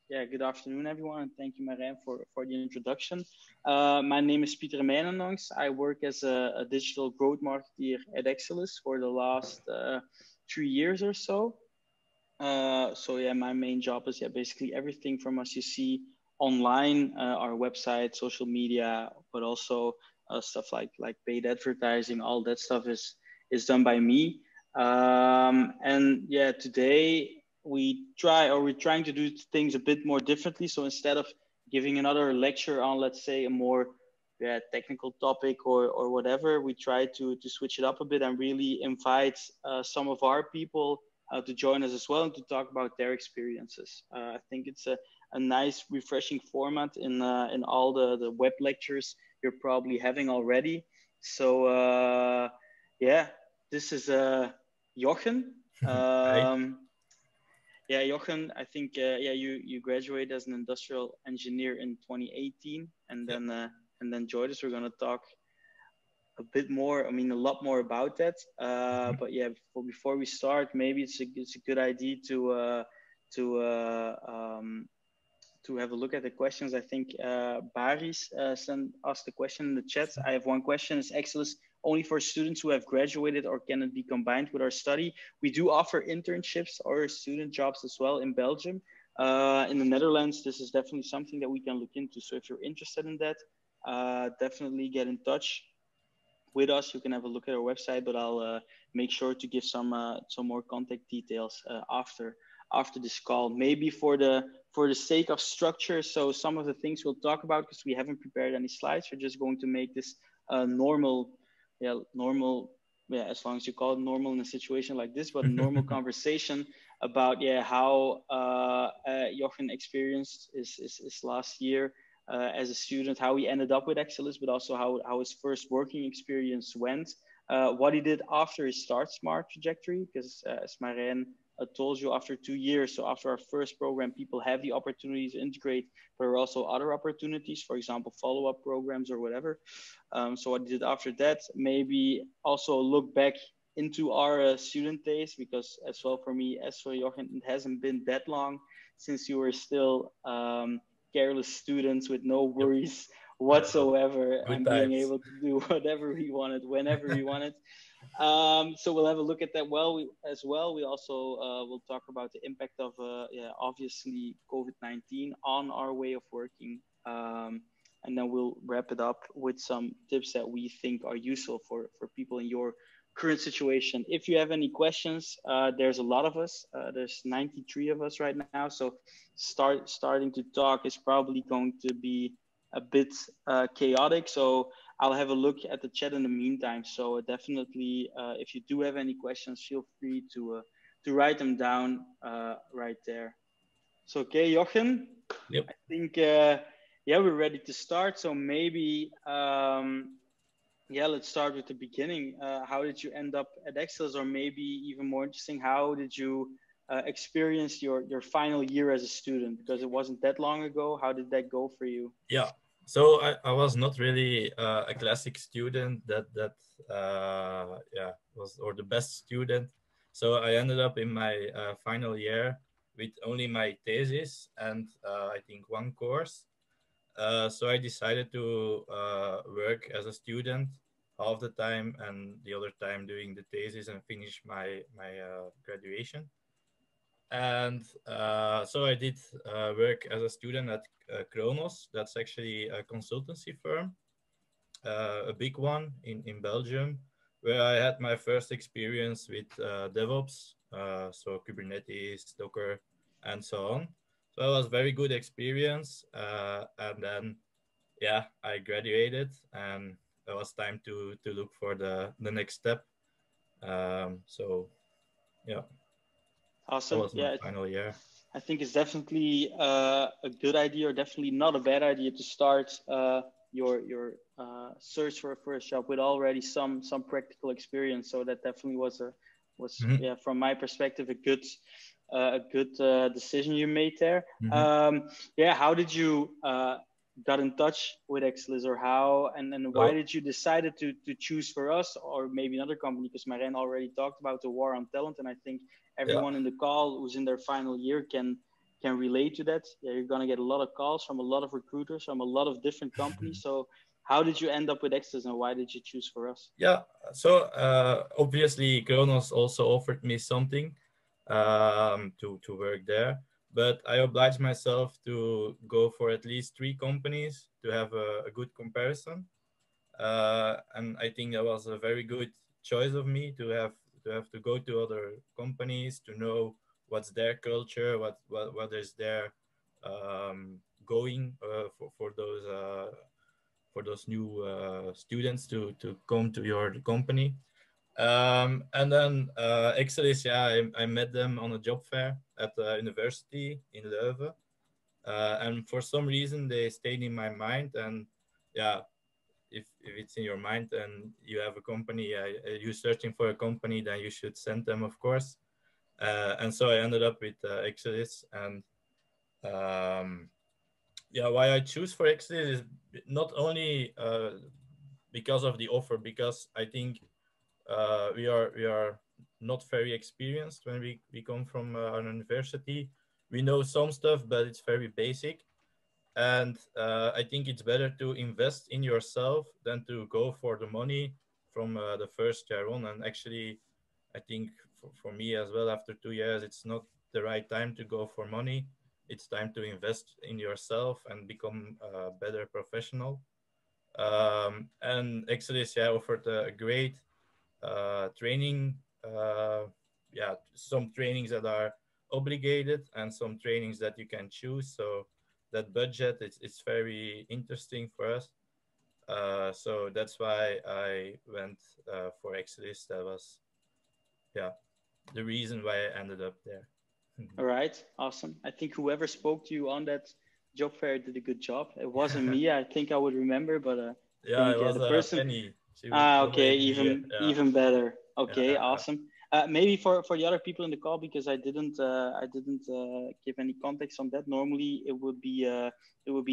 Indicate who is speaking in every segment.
Speaker 1: Yeah, good afternoon, everyone, and thank you, Marijn, for the introduction. My name is Pieter Meinenongs. I work as a digital growth marketeer at Exellys for the last 3 years or so. So my main job is basically everything from us you see online, our website, social media, but also stuff like paid advertising. All that stuff is done by me. And yeah, today we're trying to do things a bit more differently. So instead of giving another lecture on, let's say, a more technical topic or whatever, we try to switch it up a bit and really invite some of our people to join us as well and to talk about their experiences. I think it's a nice, refreshing format in all the web lectures you're probably having already. So this is Jochen. Jochen, I think you graduated as an industrial engineer in 2018, and then joined us. We're going to talk a bit more, a lot more about that. But yeah, before we start, maybe it's a good idea to have a look at the questions. I think Baris sent us the question in the chat. I have one question. Is Exellys only for students who have graduated, or can it be combined with our study? We do offer internships or student jobs as well in Belgium. In the Netherlands, this is definitely something that we can look into. So if you're interested in that, definitely get in touch with us. You can have a look at our website, but I'll make sure to give some more contact details after this call. Maybe for the sake of structure, so some of the things we'll talk about, because we haven't prepared any slides, we're just going to make this normal, as long as you call it normal in a situation like this, but a normal conversation about how Jochen experienced his last year as a student, how he ended up with Exellys, but also how his first working experience went, what he did after his Start Smart trajectory, because as Marijn told you, after 2 years, so after our first program, people have the opportunity to integrate, but there are also other opportunities, for example, follow-up programs or whatever. So what he did after that, maybe also look back into our student days, because as well for me, as for Jochen, it hasn't been that long since you were still careless students with no worries whatsoever, and being able to do whatever we wanted, whenever we wanted. So we'll have a look at that as well. We also will talk about the impact of, obviously, COVID-19 on our way of working. And then we'll wrap it up with some tips that we think are useful for people in your current situation. If you have any questions, there's a lot of us. There's 93 of us right now. So starting to talk is probably going to be a bit chaotic. So I'll have a look at the chat in the meantime. So definitely, if you do have any questions, feel free to write them down right there. So, okay, Jochen, I think, we're ready to start. So maybe, let's start with the beginning. How did you end up at Exellys? Or maybe even more interesting, how did you experience your final year as a student? Because it wasn't that long ago. How did that go for you?
Speaker 2: Yeah. So I was not really a classic student that was or the best student. So I ended up in my final year with only my thesis and I think one course. So I decided to work as a student half the time and the other time doing the thesis and finish my graduation. And so I did work as a student at Kronos. That's actually a consultancy firm, a big one in Belgium, where I had my first experience with DevOps, so Kubernetes, Docker, and so on. So it was a very good experience. And then, I graduated and it was time to look for the next step.
Speaker 1: Awesome.
Speaker 2: That was my final year.
Speaker 1: I think it's definitely a good idea, or definitely not a bad idea, to start your search for a first job with already some practical experience. So that definitely was from my perspective, a good decision you made there. How did you got in touch with Exellys, or how and why did you decide to choose for us or maybe another company? Because Marijn already talked about the war on talent, and I think everyone in the call who's in their final year can can relate to that. Yeah, you're gonna get a lot of calls from a lot of recruiters from a lot of different companies. So how did you end up with Exellys, and why did you choose for us?
Speaker 2: Yeah, so obviously Kronos also offered me something to work there, but I obliged myself to go for at least three companies to have a good comparison. And I think that was a very good choice of me to go to other companies to know what's their culture, what is their going for those new students to come to your company. And then Exellys, yeah, I met them on a job fair at the university in Leuven. And for some reason, they stayed in my mind. And yeah, if it's in your mind and you have a company, you're searching for a company, then you should send them, of course. And so I ended up with Exellys. And um, yeah, why I choose for Exellys is not only because of the offer, because I think we are not very experienced when we come from an university. We know some stuff, but it's very basic. And I think it's better to invest in yourself than to go for the money from the first year on. And actually, I think for me as well, after 2 years, it's not the right time to go for money. It's time to invest in yourself and become a better professional. And Exodus, yeah, offered a great training. Yeah, some trainings that are obligated and some trainings that you can choose. So that budget it's very interesting for us. So that's why I went for Exodus. That was, yeah, the reason why I ended up there.
Speaker 1: All right, awesome. I think whoever spoke to you on that job fair did a good job. It wasn't me. I think I would remember, but I
Speaker 2: Yeah, it
Speaker 1: think
Speaker 2: was
Speaker 1: the person.
Speaker 2: Penny. She
Speaker 1: Ah,
Speaker 2: was
Speaker 1: okay,
Speaker 2: maybe yeah,
Speaker 1: even better.
Speaker 2: yeah,
Speaker 1: Okay,
Speaker 2: yeah,
Speaker 1: awesome. Maybe for the other people in the call, because I didn't give any context on that. Normally it would be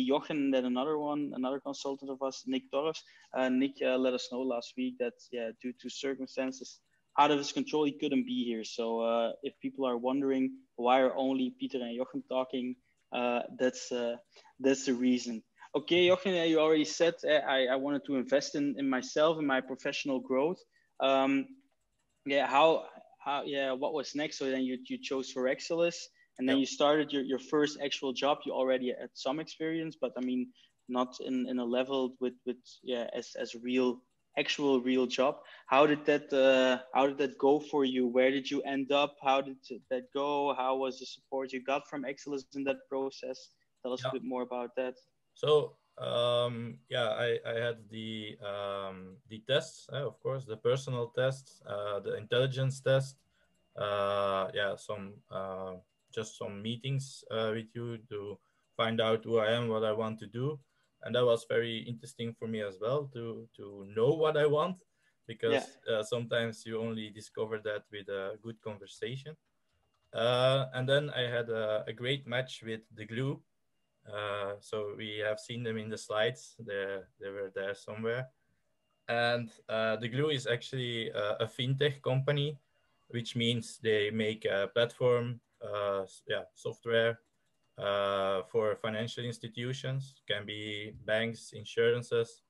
Speaker 1: Jochen and then another consultant of us, Nick Torres. Nick let us know last week that, yeah, due to circumstances out of his control, he couldn't be here. So if people are wondering why are only Peter and Jochen talking, that's the reason. Okay, Jochen, you already said I wanted to invest in myself, in my professional growth. Um, yeah, yeah, what was next? So then you chose for Excellis, and then
Speaker 2: yeah.
Speaker 1: you started your first actual job. You already had some experience, but I mean, not in a level with yeah, as real actual real job. How did that go for you? Where did you end up? How did that go? How was the support you got from Excellis in that process? Tell us a bit
Speaker 2: Yeah.
Speaker 1: more about that.
Speaker 2: So yeah, I had the tests, of course, the personal tests, the intelligence test, yeah, some just some meetings with you to find out who I am, what I want to do, and that was very interesting for me as well to know what I want,
Speaker 1: Yeah,
Speaker 2: because sometimes you only discover that with a good conversation. And then I had a great match with the glue, so we have seen them in the slides. They were there somewhere. And the Glue is actually a fintech company, which means they make a platform, yeah, software for financial institutions, can be banks, insurances,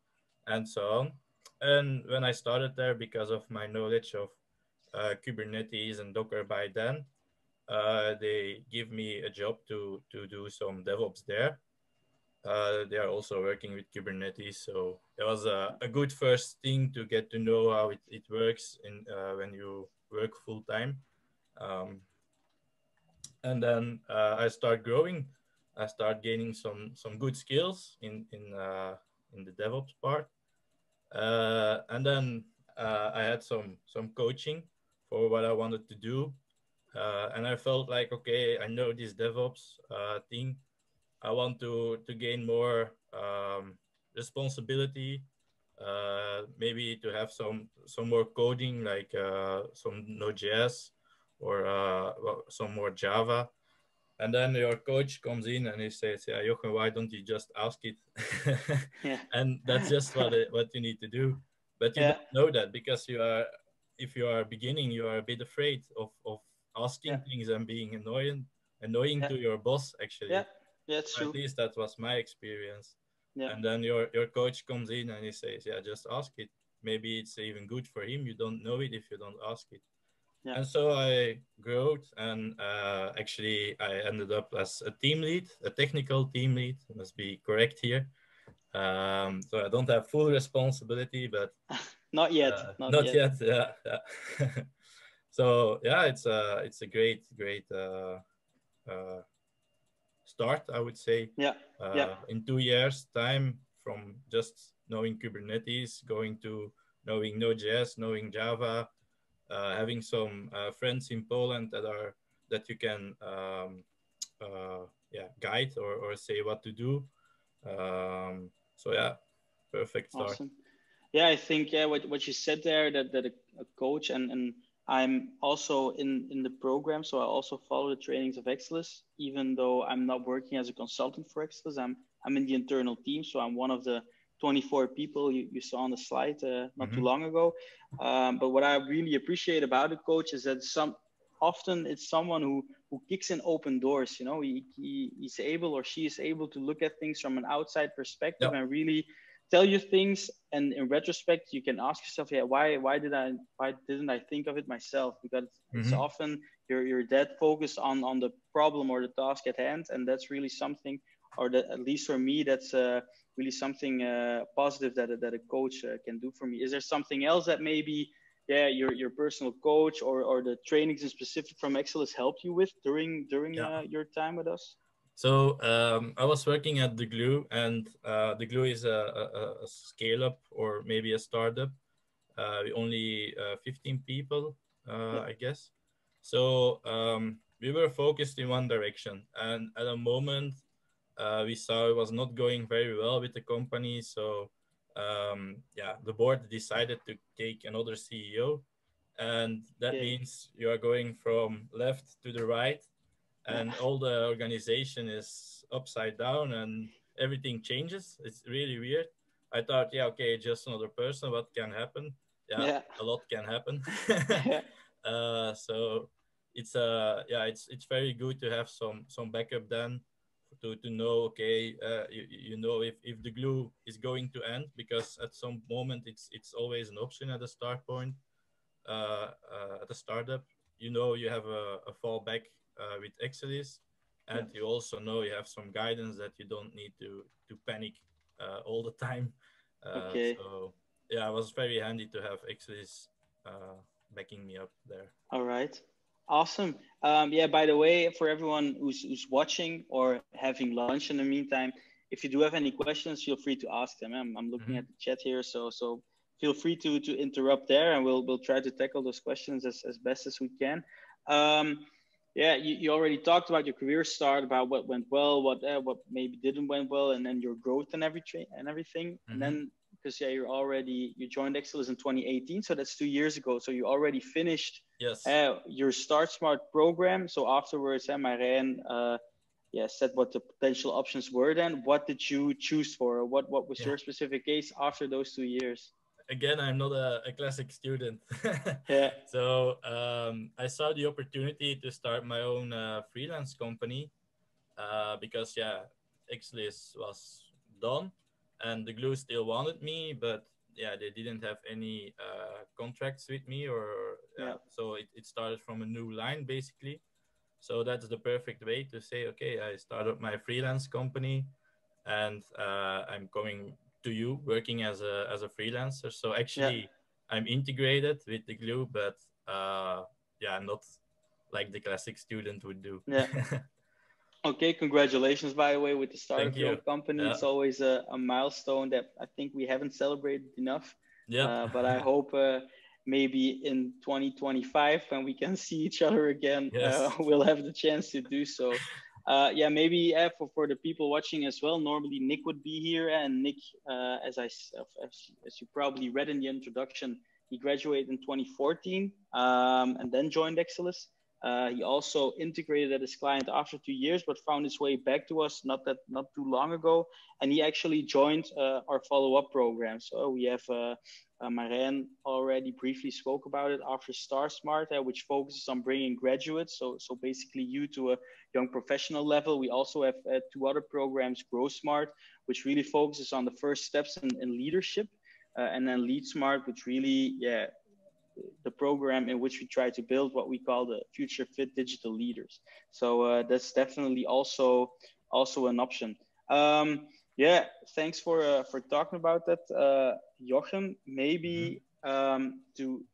Speaker 2: and so on. And when I started there, because of my knowledge of Kubernetes and Docker by then, they give me a job to do some DevOps there. They are also working with Kubernetes, so it was a good first thing to get to know how it works in when you work full time. Um, and then I start growing. I start gaining some good skills in the DevOps part, and then I had some coaching for what I wanted to do, and I felt like, okay, I know this DevOps thing. I want to gain more responsibility, maybe to have some more coding, like some Node.js or well, some more Java. And then your coach comes in and he says, "Yeah, Jochen, why don't you just ask it?"
Speaker 1: yeah,
Speaker 2: And that's just what you need to do. But you
Speaker 1: yeah,
Speaker 2: don't know that because if you are beginning, you are a bit afraid of
Speaker 1: yeah,
Speaker 2: asking things and being annoying annoying
Speaker 1: Yeah.
Speaker 2: to your boss
Speaker 1: Yeah.
Speaker 2: actually.
Speaker 1: Yeah, it's
Speaker 2: At
Speaker 1: true.
Speaker 2: least that was my experience.
Speaker 1: Yeah.
Speaker 2: And then your coach comes in and he says, yeah, just ask it. Maybe it's even good for him. You don't know it if you don't ask it.
Speaker 1: Yeah.
Speaker 2: And so I grew, and actually I ended up as a team lead, a technical team lead. I must be correct here. So I don't have full responsibility, but
Speaker 1: Not yet. Not
Speaker 2: not
Speaker 1: yet.
Speaker 2: yet. Yeah, yeah. So yeah, it's a great uh, start, I would say.
Speaker 1: Yeah. Yeah.
Speaker 2: In 2 years' time, from just knowing Kubernetes, going to knowing Node.js, knowing Java, having some friends in Poland that you can yeah, guide or say what to do. So yeah, perfect start.
Speaker 1: Awesome. Yeah, I think yeah, what you said there, that a coach, and I'm also in the program, so I also follow the trainings of Exellys, even though I'm not working as a consultant for Exellys. I'm in the internal team, so I'm one of the 24 people you saw on the slide not too
Speaker 2: Mm-hmm.
Speaker 1: long ago. But what I really appreciate about a coach is that often it's someone who kicks in open doors. You know, he's able, or she is able, to look at things from an outside perspective
Speaker 2: Yeah.
Speaker 1: and really tell you things. And in retrospect, you can ask yourself, yeah, why didn't I think of it myself? Because it's
Speaker 2: Mm-hmm.
Speaker 1: often you're dead focused on the problem or the task at hand, and that's really something, or that, at least for me, that's really something positive that a coach can do for me. Is there something else that maybe, yeah, your personal coach or the trainings in specific from Excellus helped you with during
Speaker 2: Yeah.
Speaker 1: your time with us?
Speaker 2: So I was working at the Glue, and the Glue is a scale up or maybe a startup. We only 15 people,
Speaker 1: Yeah.
Speaker 2: I guess. So we were focused in one direction, and at a moment we saw it was not going very well with the company. So yeah, the board decided to take another CEO, and that
Speaker 1: Okay.
Speaker 2: means you are going from left to the right,
Speaker 1: Yeah.
Speaker 2: and all the organization is upside down, and everything changes. It's really weird. I thought, yeah, okay, just another person. What can happen? Yeah,
Speaker 1: Yeah.
Speaker 2: a lot can happen.
Speaker 1: Yeah.
Speaker 2: So it's yeah, it's very good to have some backup then, to know, okay, you know, if the glue is going to end, because at some moment it's always an option at the start point, at the startup. You know, you have a fallback with Exellys,
Speaker 1: Yeah.
Speaker 2: and you also know you have some guidance that you don't need to panic all the time.
Speaker 1: Okay.
Speaker 2: So yeah, it was very handy to have Exellys backing me up there.
Speaker 1: All right. Awesome. Yeah, by the way, for everyone who's watching or having lunch in the meantime, if you do have any questions, feel free to ask them. I'm looking
Speaker 2: Mm-hmm.
Speaker 1: at the chat here, so feel free to interrupt there, and we'll try to tackle those questions as best as we can. Um, yeah, you already talked about your career start, about what went well, what maybe didn't went well, and then your growth and everything. And
Speaker 2: Mm-hmm.
Speaker 1: then, because yeah, you joined Excellis in 2018, so that's 2 years ago. So you already finished
Speaker 2: Yes.
Speaker 1: your Start Smart program. So afterwards, Marijn yeah, said what the potential options were. Then, what did you choose for? What was
Speaker 2: Yeah.
Speaker 1: your specific case after those 2 years?
Speaker 2: Again, I'm not a classic student.
Speaker 1: Yeah.
Speaker 2: So I saw the opportunity to start my own freelance company, because yeah, Exlys was done, and the glue still wanted me, but yeah, they didn't have any contracts with me, or
Speaker 1: Yeah.
Speaker 2: yeah, so it started from a new line basically. So that's the perfect way to say, okay, I started my freelance company, and I'm coming to you working as a freelancer. So
Speaker 1: Yeah.
Speaker 2: actually, I'm integrated with the glue, but yeah, not like the classic student would do.
Speaker 1: Yeah. Okay, congratulations, by the way, with the start
Speaker 2: Thank
Speaker 1: of your
Speaker 2: you.
Speaker 1: own company.
Speaker 2: Yeah,
Speaker 1: It's always a milestone that I think we haven't celebrated enough.
Speaker 2: yep.
Speaker 1: But I hope maybe in 2025, when we can see each other again,
Speaker 2: Yes.
Speaker 1: we'll have the chance to do so. Yeah, maybe for the people watching as well, normally Nick would be here. And Nick, as you probably read in the introduction, he graduated in 2014 and then joined Excellis. He also integrated at his client after 2 years, but found his way back to us not too long ago, and he actually joined our follow-up program. So we have Maren already briefly spoke about it, after Star Smart, which focuses on bringing graduates, so basically you to a young professional level. We also have two other programs, Grow Smart, which really focuses on the first steps in leadership, and then Lead Smart, which really, the program in which we try to build what we call the future fit digital leaders. So that's definitely also an option. Yeah, thanks for talking about that, Jochen. Maybe to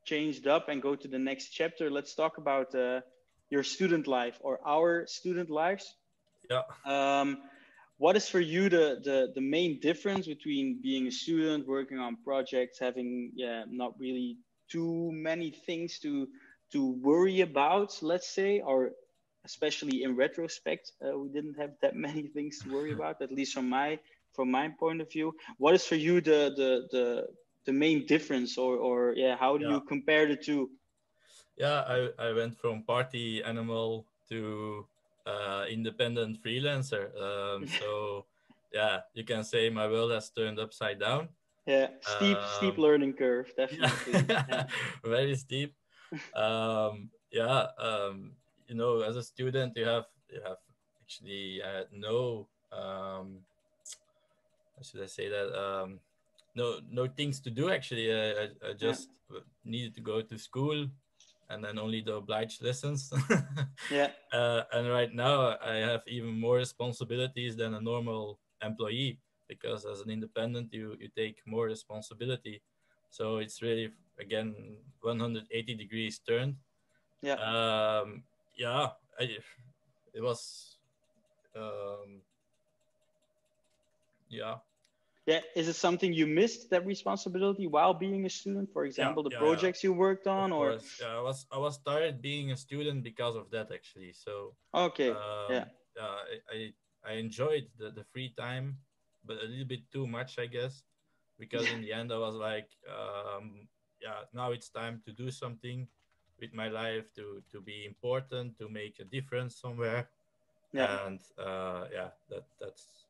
Speaker 1: change it up and go to the next chapter, let's talk about your student life, or our student lives.
Speaker 2: Yeah.
Speaker 1: What is for you the main difference between being a student, working on projects, having not really too many things to worry about, let's say, or especially in retrospect, we didn't have that many things to worry about, at least from my point of view. What is for you the main difference, or how do you compare the two?
Speaker 2: Yeah, I went from party animal to independent freelancer. So yeah, you can say my world has turned upside down.
Speaker 1: Yeah, steep learning curve, definitely.
Speaker 2: Yeah, very steep. Yeah, you know, as a student, you have actually no how should I say that, no things to do actually. I
Speaker 1: Yeah,
Speaker 2: just needed to go to school, and then only the obliged lessons.
Speaker 1: yeah,
Speaker 2: And right now, I have even more responsibilities than a normal employee, because as an independent, you take more responsibility. So it's really, again, 180 degrees turned.
Speaker 1: yeah.
Speaker 2: Yeah, it was, um, yeah,
Speaker 1: Yeah, is it something you missed, that responsibility while being a student? For
Speaker 2: yeah,
Speaker 1: example, the
Speaker 2: yeah, yeah.
Speaker 1: projects you worked
Speaker 2: Of
Speaker 1: on, or
Speaker 2: course, yeah, I was tired being a student because of that actually. So
Speaker 1: okay, yeah,
Speaker 2: I enjoyed the free time, but a little bit too much, I guess, because in the end I was like, yeah, now it's time to do something with my life, to be important, to make a difference somewhere.
Speaker 1: yeah,
Speaker 2: And yeah, that's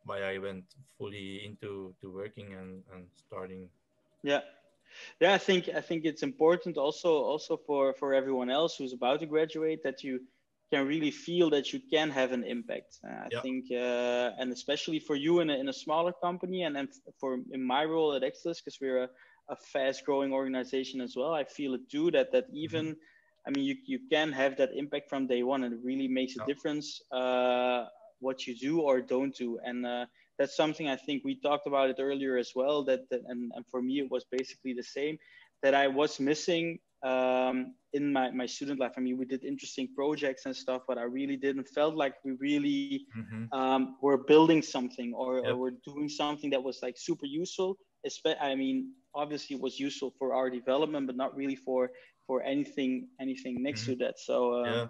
Speaker 2: why I went fully into to working and starting.
Speaker 1: yeah. Yeah, I think it's important also for everyone else who's about to graduate, that you can really feel that you can have an impact. I
Speaker 2: Yeah,
Speaker 1: think, and especially for you in a smaller company, and for in my role at Exellys, because we're a fast growing organization as well. I feel it too, that
Speaker 2: hmm,
Speaker 1: even, I mean, you can have that impact from day one, and it really makes a
Speaker 2: yeah,
Speaker 1: difference what you do or don't do. And that's something I think we talked about it earlier as well. And for me, it was basically the same, that I was missing in my student life. I mean, we did interesting projects and stuff, but I really didn't felt like we really
Speaker 2: hmm,
Speaker 1: were building something, or
Speaker 2: yep,
Speaker 1: were doing something that was like super useful. I mean, obviously, it was useful for our development, but not really for anything next
Speaker 2: hmm,
Speaker 1: to that. So
Speaker 2: yeah.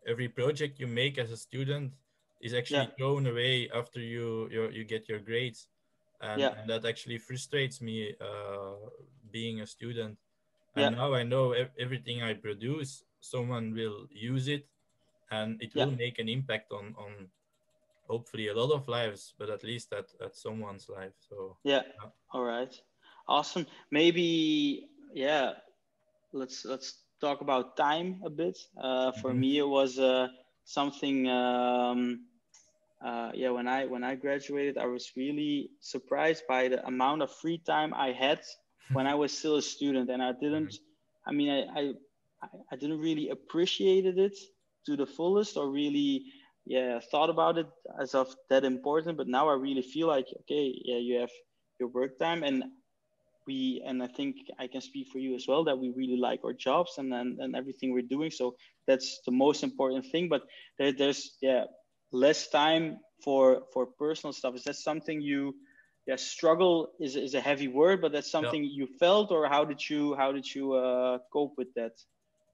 Speaker 2: Every project you make as a student is
Speaker 1: yeah,
Speaker 2: actually thrown away after you get your grades,
Speaker 1: yeah,
Speaker 2: and that actually frustrates me, being a student.
Speaker 1: yeah,
Speaker 2: And now I know everything I produce, someone will use it, and it
Speaker 1: yeah.
Speaker 2: will make an impact on hopefully a lot of lives, but at least at someone's life. So
Speaker 1: Yeah.
Speaker 2: yeah.
Speaker 1: All right. Awesome. Maybe, yeah, let's talk about time a bit. For
Speaker 2: Mhm.
Speaker 1: me, it was something. Yeah, when I graduated, I was really surprised by the amount of free time I had when I was still a student, and I didn't.
Speaker 2: Mhm.
Speaker 1: I mean, I didn't really appreciated it to the fullest, or really, yeah, thought about it as of that important. But now I really feel like, okay, yeah, you have your work time, and I think I can speak for you as well, that we really like our jobs and everything we're doing. So that's the most important thing. But there's, yeah, less time for personal stuff. Is that something you, yeah, struggle is a heavy word, but that's
Speaker 2: Yeah.
Speaker 1: something you felt, or how did you cope with that?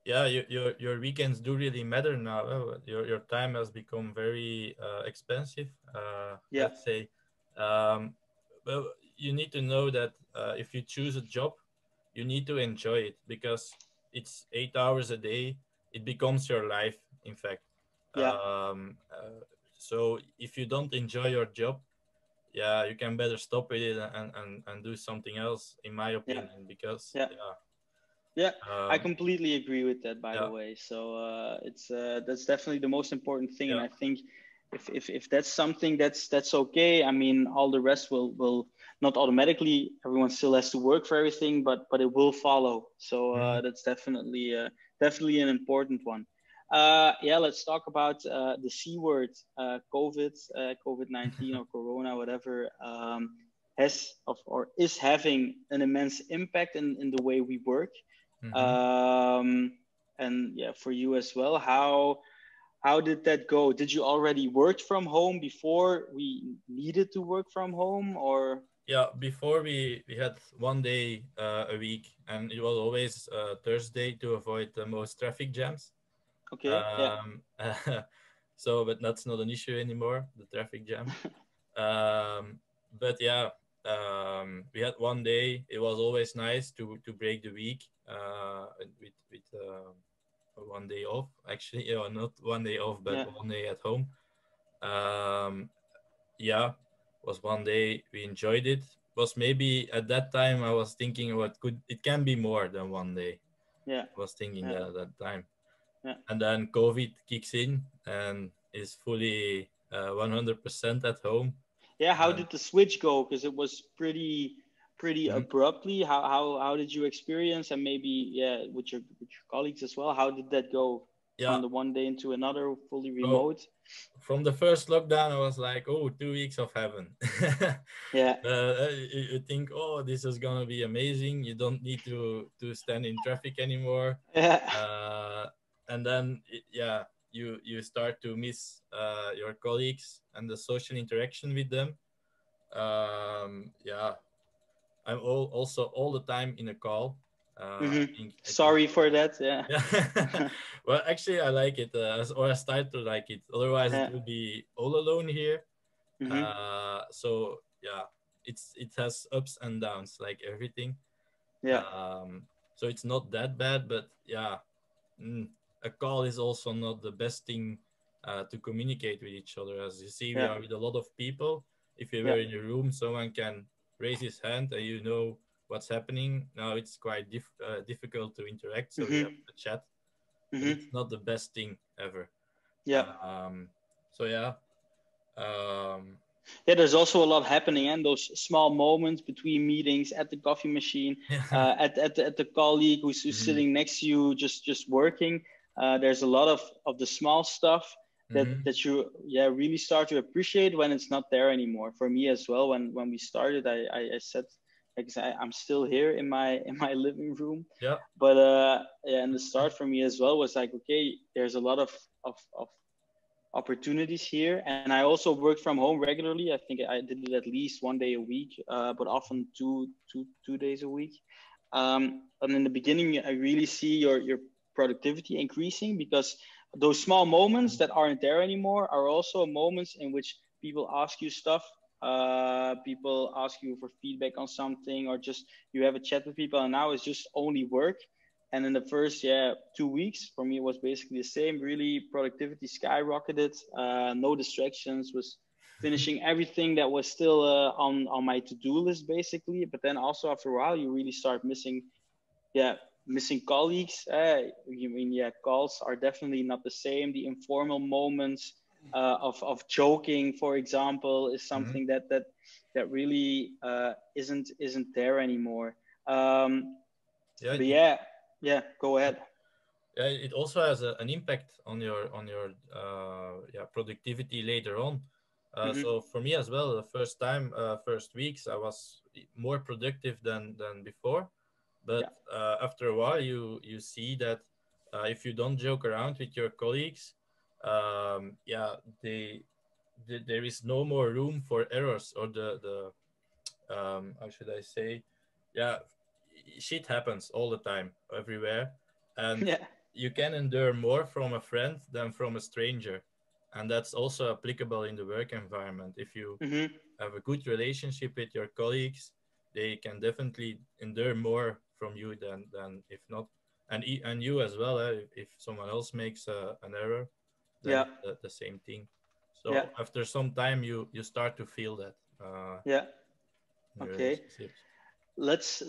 Speaker 2: Yeah, your weekends do really matter now. Your time has become very expensive.
Speaker 1: Yeah,
Speaker 2: Let's say, um, well, you need to know that if you choose a job, you need to enjoy it, because it's 8 hours a day. It becomes your life, in fact.
Speaker 1: Yeah.
Speaker 2: So if you don't enjoy your job, yeah, you can better stop with it and do something else, in my
Speaker 1: Yeah.
Speaker 2: opinion, because
Speaker 1: Yeah.
Speaker 2: yeah,
Speaker 1: Yeah, I
Speaker 2: um,
Speaker 1: completely agree with that, by the
Speaker 2: yeah,
Speaker 1: way. So it's that's definitely the most important thing, and
Speaker 2: yeah,
Speaker 1: I think if that's something that's okay. I mean, all the rest will not automatically. Everyone still has to work for everything, but it will follow. So
Speaker 2: mhm,
Speaker 1: that's definitely an important one. Yeah, let's talk about the C word, COVID-19 or Corona, whatever. Has of or is having an immense impact in the way we work,
Speaker 2: mhm.
Speaker 1: um, and yeah, for you as well. How did that go? Did you already work from home before we needed to work from home, or?
Speaker 2: Yeah, before we had 1 day a week, and it was always Thursday to avoid the most traffic jams.
Speaker 1: Okay, yeah.
Speaker 2: Um, so, but that's not an issue anymore, the traffic jam. Um, but yeah, we had 1 day. It was always nice to break the week with 1 day off. Actually, not 1 day off, but
Speaker 1: Yeah.
Speaker 2: 1 day at home. Um, yeah, was 1 day. We enjoyed it. Was maybe at that time I was thinking what could it can be more than 1 day.
Speaker 1: Yeah.
Speaker 2: I was thinking
Speaker 1: Yeah.
Speaker 2: that at that time,
Speaker 1: Yeah.
Speaker 2: and then COVID kicks in and is fully 100% at home.
Speaker 1: Yeah, how
Speaker 2: And
Speaker 1: did the switch go? Because it was pretty
Speaker 2: mhm,
Speaker 1: abruptly. How did you experience, and maybe yeah, with your colleagues as well? How did that go
Speaker 2: yeah,
Speaker 1: from the one day into another, fully
Speaker 2: so
Speaker 1: remote?
Speaker 2: from the first lockdown, I was like, oh, 2 weeks of heaven.
Speaker 1: Yeah.
Speaker 2: You think, oh, this is gonna be amazing. You don't need to stand in traffic anymore.
Speaker 1: Yeah.
Speaker 2: Uh, and then, yeah, you start to miss your colleagues and the social interaction with them. Yeah, I'm also all the time in a call. I think
Speaker 1: Sorry for that. Yeah.
Speaker 2: yeah. Well, actually, I like it, or I start to like it. Otherwise, it
Speaker 1: Yeah.
Speaker 2: will be all alone here.
Speaker 1: hmm
Speaker 2: So yeah, it has ups and downs like everything.
Speaker 1: Yeah.
Speaker 2: So it's not that bad, but yeah, mm, a call is also not the best thing to communicate with each other. As you see, we
Speaker 1: Yeah.
Speaker 2: are with a lot of people. If you
Speaker 1: Yeah.
Speaker 2: were in a room, someone can raise his hand and you know what's happening. Now it's quite difficult to interact, so we have
Speaker 1: hmm
Speaker 2: to chat, but
Speaker 1: hmm
Speaker 2: it's not the best thing ever.
Speaker 1: Yeah.
Speaker 2: Um, so yeah, um,
Speaker 1: Yeah, there's also a lot happening, and those small moments between meetings at the coffee machine,
Speaker 2: yeah,
Speaker 1: at the colleague who's
Speaker 2: hmm
Speaker 1: sitting next to you, just working. There's a lot of the small stuff
Speaker 2: hmm
Speaker 1: that you yeah really start to appreciate when it's not there anymore. For me as well, when we started, I said, like, I'm still here in my in my living room,
Speaker 2: yeah,
Speaker 1: but yeah, and the start for me as well was like, okay, there's a lot of opportunities here, and I also work from home regularly. I think I did it at least 1 day a week, but often two days a week. And in the beginning, I really see your productivity increasing, because those small moments that aren't there anymore are also moments in which people ask you stuff. People ask you for feedback on something, or just you have a chat with people, and now it's just only work. And in the first 2 weeks for me, it was basically the same. Really, productivity skyrocketed. No distractions. Was finishing everything that was still on my to do list, basically. But then also after a while, you really start missing yeah missing colleagues. You mean, yeah, calls are definitely not the same. The informal moments of joking, for example, is
Speaker 2: hmm
Speaker 1: something that really isn't there anymore. Um,
Speaker 2: yeah.
Speaker 1: but yeah, yeah, go ahead.
Speaker 2: Yeah, it also has an impact on your yeah, productivity later on.
Speaker 1: hmm
Speaker 2: So for me as well, the first weeks, I was more productive than before.
Speaker 1: Yeah.
Speaker 2: But after a while, you see that if you don't joke around with your colleagues, yeah, there is no more room for errors, or the how should I say, yeah, shit happens all the time everywhere, and
Speaker 1: Yeah.
Speaker 2: you can endure more from a friend than from a stranger, and that's also applicable in the work environment. If you
Speaker 1: hmm
Speaker 2: have a good relationship with your colleagues, they can definitely endure more from you than if not. and you as well. If someone else makes an error, then
Speaker 1: Yeah.
Speaker 2: it's the same thing.
Speaker 1: Yeah.
Speaker 2: So after some time, you start to feel that
Speaker 1: Yeah.
Speaker 2: in your
Speaker 1: Okay.
Speaker 2: relationships.
Speaker 1: Let's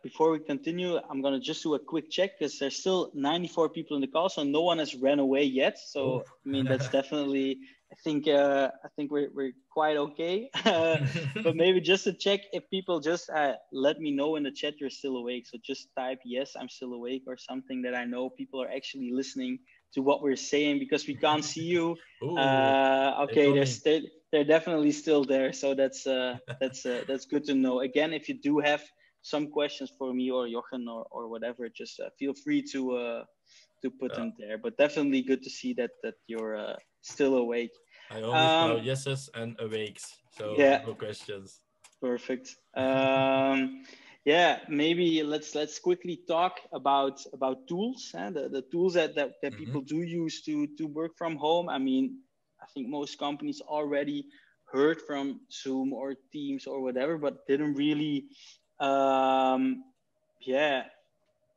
Speaker 1: before we continue, I'm gonna just do a quick check because there's still 94 people in the call, so no one has ran away yet.
Speaker 2: Oh.
Speaker 1: So I mean that's definitely, I think we're quite okay. But maybe just to check if people just let me know in the chat you're still awake. So just type yes, I'm still awake or something that I know people are actually listening to what we're saying because we can't see you.
Speaker 2: Ooh, they're
Speaker 1: Okay,
Speaker 2: coming.
Speaker 1: they're definitely still there, so that's good to know. Again, if you do have some questions for me or Jochen or whatever, just feel free to put
Speaker 2: Yeah,
Speaker 1: them there. But definitely good to see that you're still awake.
Speaker 2: I only saw
Speaker 1: Um,
Speaker 2: yeses and awakes, so
Speaker 1: yeah,
Speaker 2: no questions.
Speaker 1: perfect. Yeah, maybe let's quickly talk about tools, the tools that
Speaker 2: Mm-hmm.
Speaker 1: people do use to work from home. I mean, I think most companies already heard from Zoom or Teams or whatever, but um, yeah,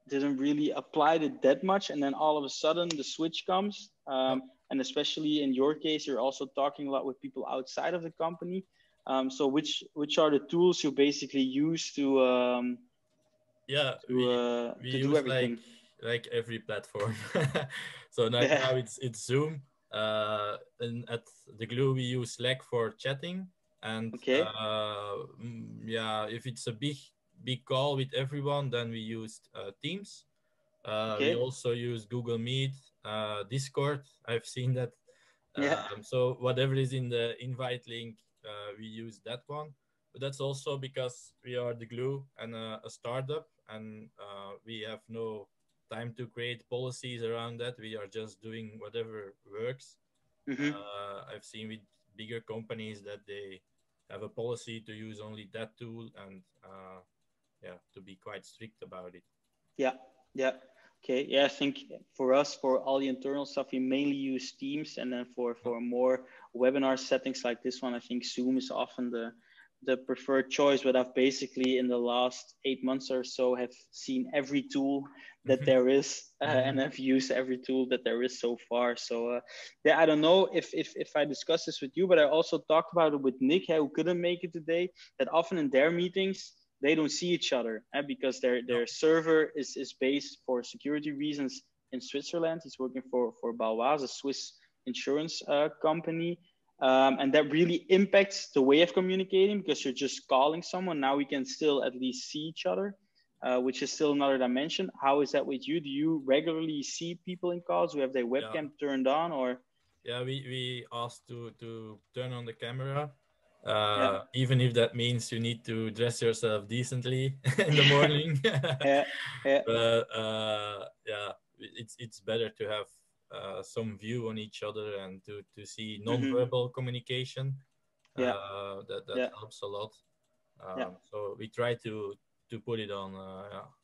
Speaker 1: didn't really apply it that much. And then all of a sudden the switch comes.
Speaker 2: Yep.
Speaker 1: And especially in your case, you're also talking a lot with people outside of the company. So which are the tools you basically use
Speaker 2: Yeah, we
Speaker 1: to do
Speaker 2: use like
Speaker 1: everything?
Speaker 2: every platform. So
Speaker 1: Yeah.
Speaker 2: now it's Zoom. And at the Glue we use Slack for chatting, and
Speaker 1: Okay.
Speaker 2: yeah, if it's a big call with everyone, then we use Teams. We
Speaker 1: Okay.
Speaker 2: also use Google Meet, Discord. I've seen that.
Speaker 1: Yeah.
Speaker 2: So whatever is in the invite link, we use that one. But that's also because we are the glue and a startup, and we have no time to create policies around that. We are just doing whatever works.
Speaker 1: Hmm.
Speaker 2: I've seen with bigger companies that they have a policy to use only that tool, and yeah, to be quite strict about it.
Speaker 1: Yeah. Yeah. Okay. Yeah. I think for us, for all the internal stuff, we mainly use Teams, and then
Speaker 2: Yeah.
Speaker 1: for more webinar settings like this one, I think Zoom is often the preferred choice. But I've basically in the last 8 months or so have seen every tool that there is, and
Speaker 2: Mhm.
Speaker 1: I've used every tool that there is so far. So yeah, I don't know if I discussed this with you, but I also talked about it with Nick, who couldn't make it today. That often in their meetings they don't see each other because
Speaker 2: Yeah.
Speaker 1: their server is based for security reasons in Switzerland. He's working for Baloise, a Swiss insurance company. And that really impacts the way of communicating because you're just calling someone. Now we can still at least see each other, which is still another dimension. How is that with you? Do you regularly see people in calls who have their
Speaker 2: Yeah.
Speaker 1: webcam turned on or?
Speaker 2: Yeah, we asked to turn on the camera,
Speaker 1: Yeah.
Speaker 2: even if that means you need to dress yourself decently in the morning.
Speaker 1: Yeah. Yeah.
Speaker 2: But yeah, it's better to have some view on each other and to see
Speaker 1: Hmm.
Speaker 2: non-verbal communication.
Speaker 1: Yeah.
Speaker 2: That
Speaker 1: Yeah.
Speaker 2: helps a lot.
Speaker 1: Yeah.
Speaker 2: So we try to put it on.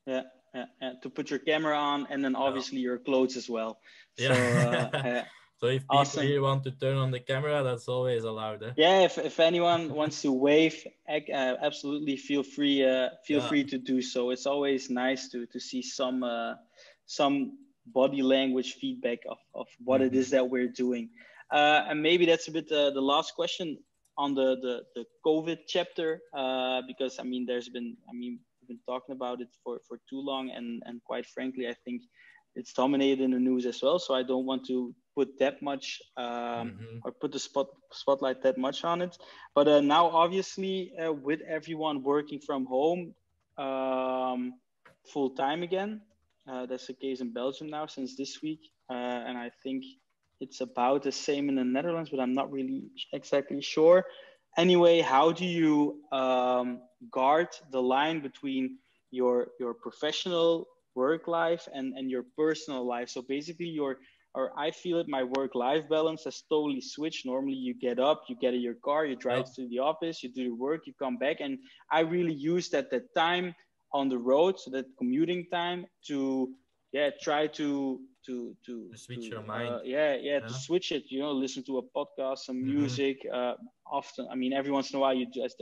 Speaker 1: Yeah, yeah, to put your camera on and then
Speaker 2: Yeah,
Speaker 1: obviously your clothes as well.
Speaker 2: yeah.
Speaker 1: So
Speaker 2: So if people
Speaker 1: awesome.
Speaker 2: here want to turn on the camera, that's always allowed. Eh?
Speaker 1: Yeah, if anyone wants to wave, absolutely feel
Speaker 2: Yeah.
Speaker 1: free to do so. It's always nice to see some body language feedback of what it is
Speaker 2: Hmm.
Speaker 1: that we're doing. And maybe that's a bit the last question on the COVID chapter, because I mean we've been talking about it for too long, and quite frankly I think it's dominated in the news as well. So I don't want to put that much
Speaker 2: Hmm.
Speaker 1: or put the spotlight that much on it. But now, obviously, with everyone working from home full time again, that's the case in Belgium now since this week, and I think it's about the same in the Netherlands, but I'm not really exactly sure. Anyway, how do you guard the line between your professional work life and your personal life? So basically, or I feel it, my work life balance has totally switched. Normally, you get up, you get in your car, you
Speaker 2: Yeah.
Speaker 1: drive to the office, you do your work, you come back. And I really use that time on the road, so that commuting time to, yeah, try
Speaker 2: To switch your mind.
Speaker 1: to
Speaker 2: Yeah.
Speaker 1: switch it, listen to a podcast, some
Speaker 2: Hmm.
Speaker 1: music. Often, I mean, every once in a while,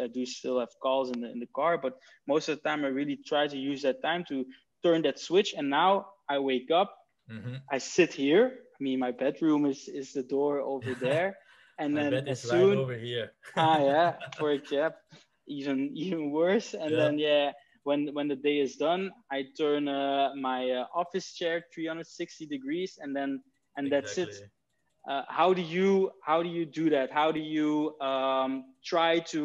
Speaker 1: I do still have calls in the car, but most of the time, I really try to use that time to turn that switch, and now I wake up,
Speaker 2: Mm-hmm.
Speaker 1: I sit here. I mean, my bedroom is the door over there, and
Speaker 2: My
Speaker 1: then
Speaker 2: bed
Speaker 1: as
Speaker 2: is right
Speaker 1: soon,
Speaker 2: over here.
Speaker 1: yeah, for example, even worse. And
Speaker 2: Yeah,
Speaker 1: then yeah, when the day is done, I turn my office chair 360 degrees, and that's it.
Speaker 2: exactly.
Speaker 1: How do you do that? How do you try to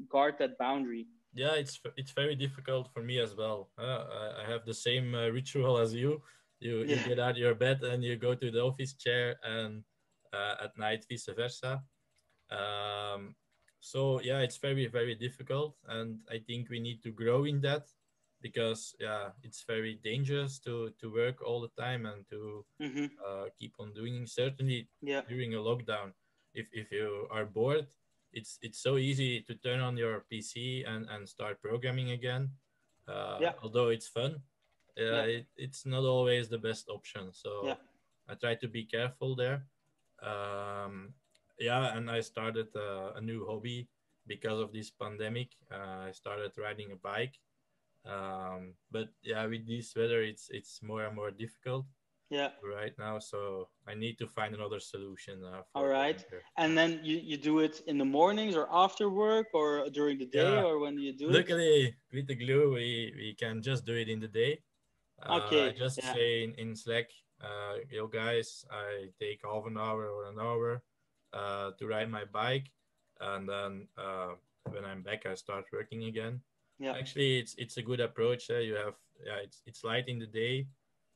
Speaker 1: guard that boundary?
Speaker 2: Yeah, it's very difficult for me as well. I have the same ritual as you. You
Speaker 1: Yeah,
Speaker 2: get out of your bed and you go to the office chair, and at night vice versa. Um, so yeah, it's very difficult, and I think we need to grow in that, because yeah, it's very dangerous to work all the time and to
Speaker 1: hmm,
Speaker 2: keep on doing. Certainly
Speaker 1: yeah,
Speaker 2: during a lockdown, if you are bored, it's so easy to turn on your PC and start programming again.
Speaker 1: yeah,
Speaker 2: Although it's fun,
Speaker 1: yeah,
Speaker 2: it's not always the best option.
Speaker 1: yeah,
Speaker 2: So I try to be careful there. Um, yeah, and I started a new hobby because of this pandemic. I started riding a bike. But yeah, with this weather, it's more and more difficult
Speaker 1: yeah.
Speaker 2: right now. So I need to find another solution
Speaker 1: All
Speaker 2: for the
Speaker 1: right.
Speaker 2: winter.
Speaker 1: And
Speaker 2: Yeah.
Speaker 1: then you do it in the mornings or after work or during the day,
Speaker 2: Yeah.
Speaker 1: or when do you do it?
Speaker 2: Luckily, with the glue, we can just do it in the day. I
Speaker 1: Okay.
Speaker 2: just
Speaker 1: Yeah.
Speaker 2: say in Slack, yo guys, I take half an hour or an hour to ride my bike, and then when I'm back, I start working again.
Speaker 1: Yeah.
Speaker 2: Actually, it's a good approach. You have yeah, it's light in the day.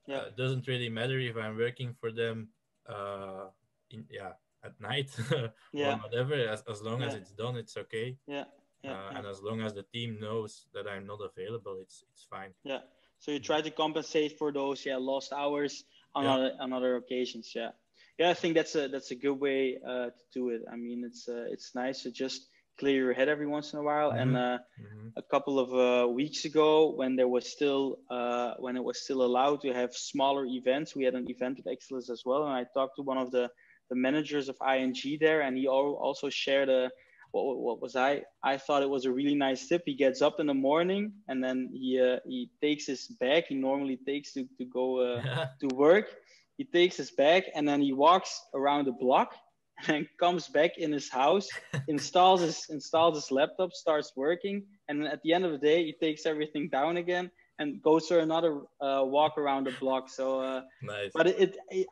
Speaker 1: Yeah.
Speaker 2: It doesn't really matter if I'm working for them uh, in yeah at night or
Speaker 1: Yeah.
Speaker 2: whatever. As long as
Speaker 1: Yeah.
Speaker 2: it's done, it's okay.
Speaker 1: Yeah. Yeah. Yeah.
Speaker 2: And as long as the team knows that I'm not available, it's fine.
Speaker 1: Yeah. So you try to compensate for those lost hours on
Speaker 2: Yeah.
Speaker 1: other occasions. Yeah. Yeah. I think that's a good way to do it. I mean, it's nice to just clear your head every once in a while. And
Speaker 2: Mm-hmm. Mm-hmm.
Speaker 1: a couple of weeks ago, when it was still allowed to have smaller events, we had an event at Exellys as well, and I talked to one of the managers of ING there, and he also shared a what was I thought it was a really nice tip. He gets up in the morning and then he takes his bag. He normally takes to go
Speaker 2: Yeah.
Speaker 1: to work. He takes his bag and then he walks around the block and comes back in his house, installs his laptop, starts working, and then at the end of the day he takes everything down again and goes for another walk around the block. So
Speaker 2: Nice.
Speaker 1: but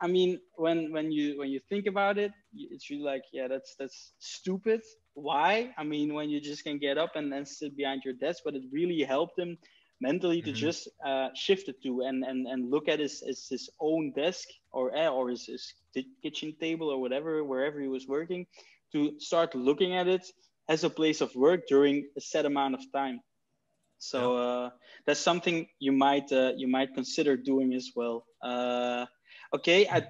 Speaker 1: I mean, when you think about it, it's really like, yeah, that's stupid. Why? I mean, when you just can get up and then sit behind your desk, but it really helped him mentally to
Speaker 2: Mm-hmm.
Speaker 1: just shift it to and look at his own desk or his kitchen table or whatever, wherever he was working, to start looking at it as a place of work during a set amount of time.
Speaker 2: Yeah.
Speaker 1: So that's something you might consider doing as well. Okay, I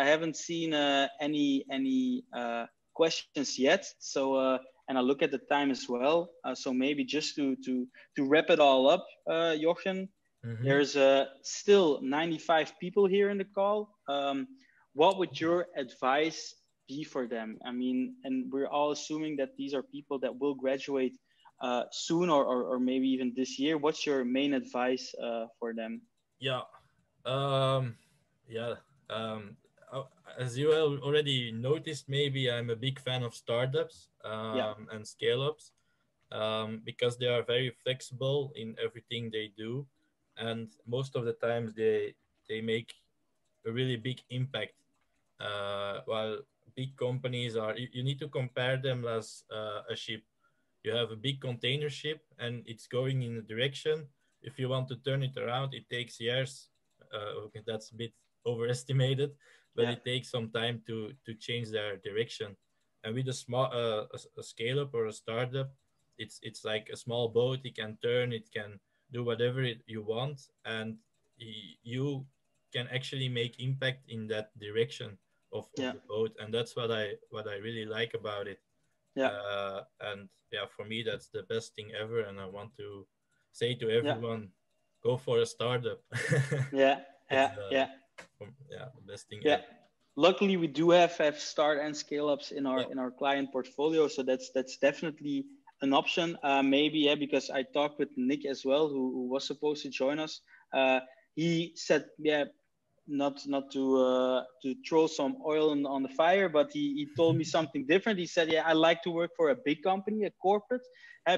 Speaker 1: haven't seen any questions yet. So and I look at the time as well. So maybe just to wrap it all up, Jochen,
Speaker 2: Mm-hmm.
Speaker 1: there's still 95 people here in the call. What would your advice be for them? I mean, and we're all assuming that these are people that will graduate soon or maybe even this year. What's your main advice for them?
Speaker 2: Yeah. Um, yeah. Um, uh, as you already noticed, maybe I'm a big fan of startups
Speaker 1: Yeah,
Speaker 2: and scale ups, because they are very flexible in everything they do, and most of the times they make a really big impact. While big companies are, you need to compare them as a ship. You have a big container ship and it's going in a direction. If you want to turn it around, it takes years. Okay, that's a bit overestimated, but
Speaker 1: yeah,
Speaker 2: it takes some time to change their direction. And with a small a scale up or a startup, it's like a small boat. It can turn, it can do whatever you want, and you can actually make impact in that direction of
Speaker 1: yeah,
Speaker 2: the boat. And that's what I really like about it.
Speaker 1: yeah,
Speaker 2: And yeah, for me, that's the best thing ever. And I want to say to
Speaker 1: yeah,
Speaker 2: everyone, go for a startup.
Speaker 1: yeah,
Speaker 2: It's
Speaker 1: yeah, yeah,
Speaker 2: yeah, the best thing
Speaker 1: yeah.
Speaker 2: ever.
Speaker 1: Luckily, we do have start and scale ups in our
Speaker 2: Yeah.
Speaker 1: client portfolio, so that's definitely an option. Maybe, yeah, because I talked with Nick as well, who was supposed to join us. He said, yeah, not to throw some oil on the fire, but he told me something different. He said, yeah, I like to work for a big company, a corporate,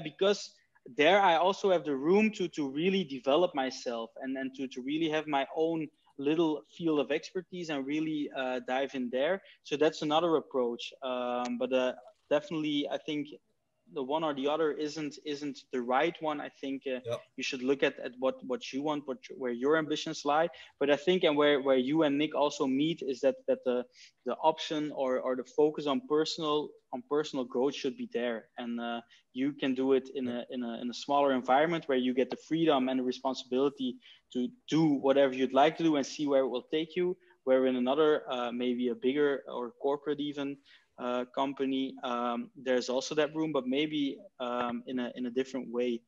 Speaker 1: because there I also have the room to really develop myself and to really have my own little field of expertise and really dive in there. So that's another approach. But definitely, I think the one or the other isn't the right one. I think
Speaker 2: Yeah.
Speaker 1: you should look at what you want, where your ambitions lie. But I think, and where you and Nick also meet, is that the option or the focus on personal growth should be there, and you can do it in a smaller environment where you get the freedom and the responsibility to do whatever you'd like to do and see where it will take you. Where in another, maybe a bigger or corporate even company, there's also that room, but maybe in a different way.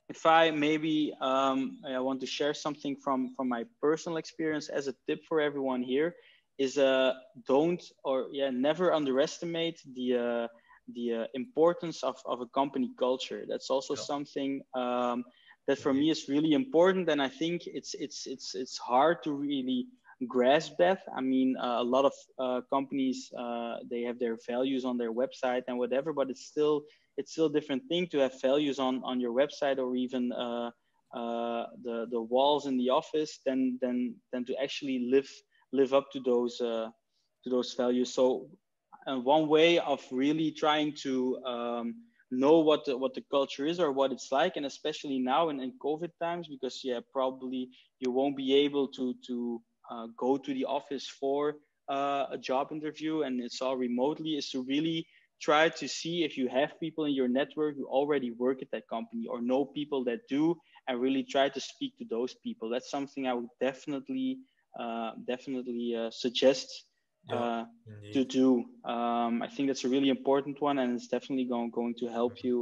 Speaker 1: If I maybe I want to share something from my personal experience as a tip for everyone here is don't, or yeah, never underestimate the importance of a company culture. That's also
Speaker 2: Yeah.
Speaker 1: something that for
Speaker 2: Indeed.
Speaker 1: me is really important, and I think it's hard to really grasp that. I mean, a lot of companies, they have their values on their website and whatever, but it's still a different thing to have values on your website, or even the walls in the office, than to actually live up to those values. So one way of really trying to know what the culture is or what it's like, and especially now in COVID times, because yeah, probably you won't be able to go to the office for a job interview, and it's all remotely, is to really try to see if you have people in your network who already work at that company or know people that do, and really try to speak to those people. That's something I would definitely suggest
Speaker 2: Yeah.
Speaker 1: to
Speaker 2: Indeed.
Speaker 1: do. I think that's a really important one, and it's definitely going to help
Speaker 2: Mhm.
Speaker 1: you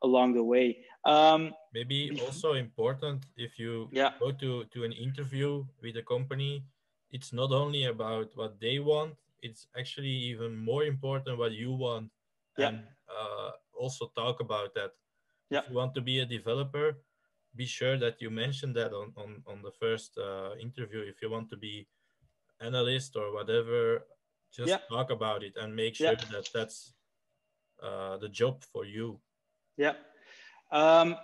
Speaker 1: along the way.
Speaker 2: Maybe also important if you
Speaker 1: Yeah,
Speaker 2: go to an interview with a company, it's not only about what they want, it's actually even more important what you want,
Speaker 1: yeah,
Speaker 2: and also talk about that.
Speaker 1: yeah,
Speaker 2: If you want to be a developer, be sure that you mention that on the first interview. If you want to be analyst or whatever,
Speaker 1: yeah,
Speaker 2: just talk about it and make
Speaker 1: yeah,
Speaker 2: sure that that's the job for you.
Speaker 1: yeah.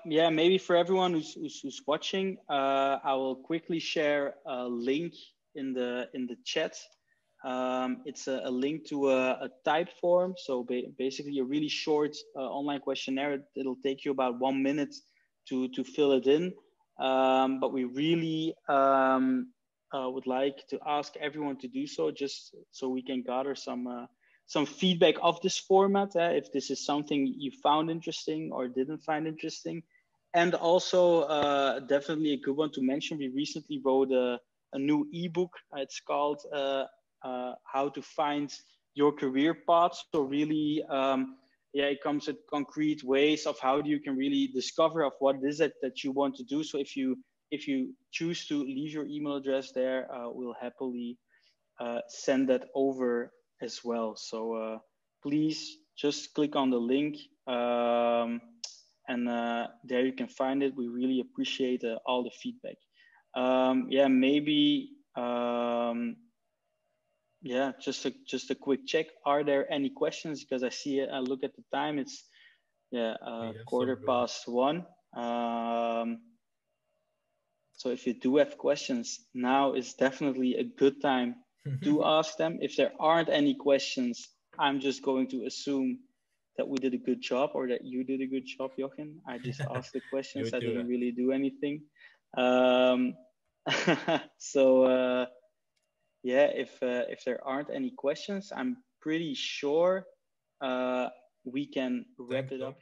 Speaker 1: Yeah, maybe for everyone who's watching, I will quickly share a link in the chat. It's a link to a type form. So basically, a really short online questionnaire. It'll take you about 1 minute to fill it in. But we really would like to ask everyone to do so, just so we can gather some feedback of this format, if this is something you found interesting or didn't find interesting. And also, definitely a good one to mention, we recently wrote a new ebook. It's called How to Find Your Career Path. So really, yeah, it comes with concrete ways of how you can really discover of what it is that you want to do. So if you choose to leave your email address there, we'll happily send that over as well. So please just click on the link, and there you can find it. We really appreciate all the feedback. Yeah, maybe yeah, just a quick check. Are there any questions? Because I see I look at the time. It's yeah,
Speaker 2: We have
Speaker 1: quarter
Speaker 2: some room.
Speaker 1: past one. So if you do have questions, now is definitely a good time to ask them. If there aren't any questions, I'm just going to assume that we did a good job, or that you did a good job, Jochen. I just asked the
Speaker 2: You
Speaker 1: questions. I
Speaker 2: too.
Speaker 1: didn't really do anything. Um, so yeah, if there aren't any questions, I'm pretty sure uh, we can wrap
Speaker 2: Thanks,
Speaker 1: it
Speaker 2: Tom.
Speaker 1: up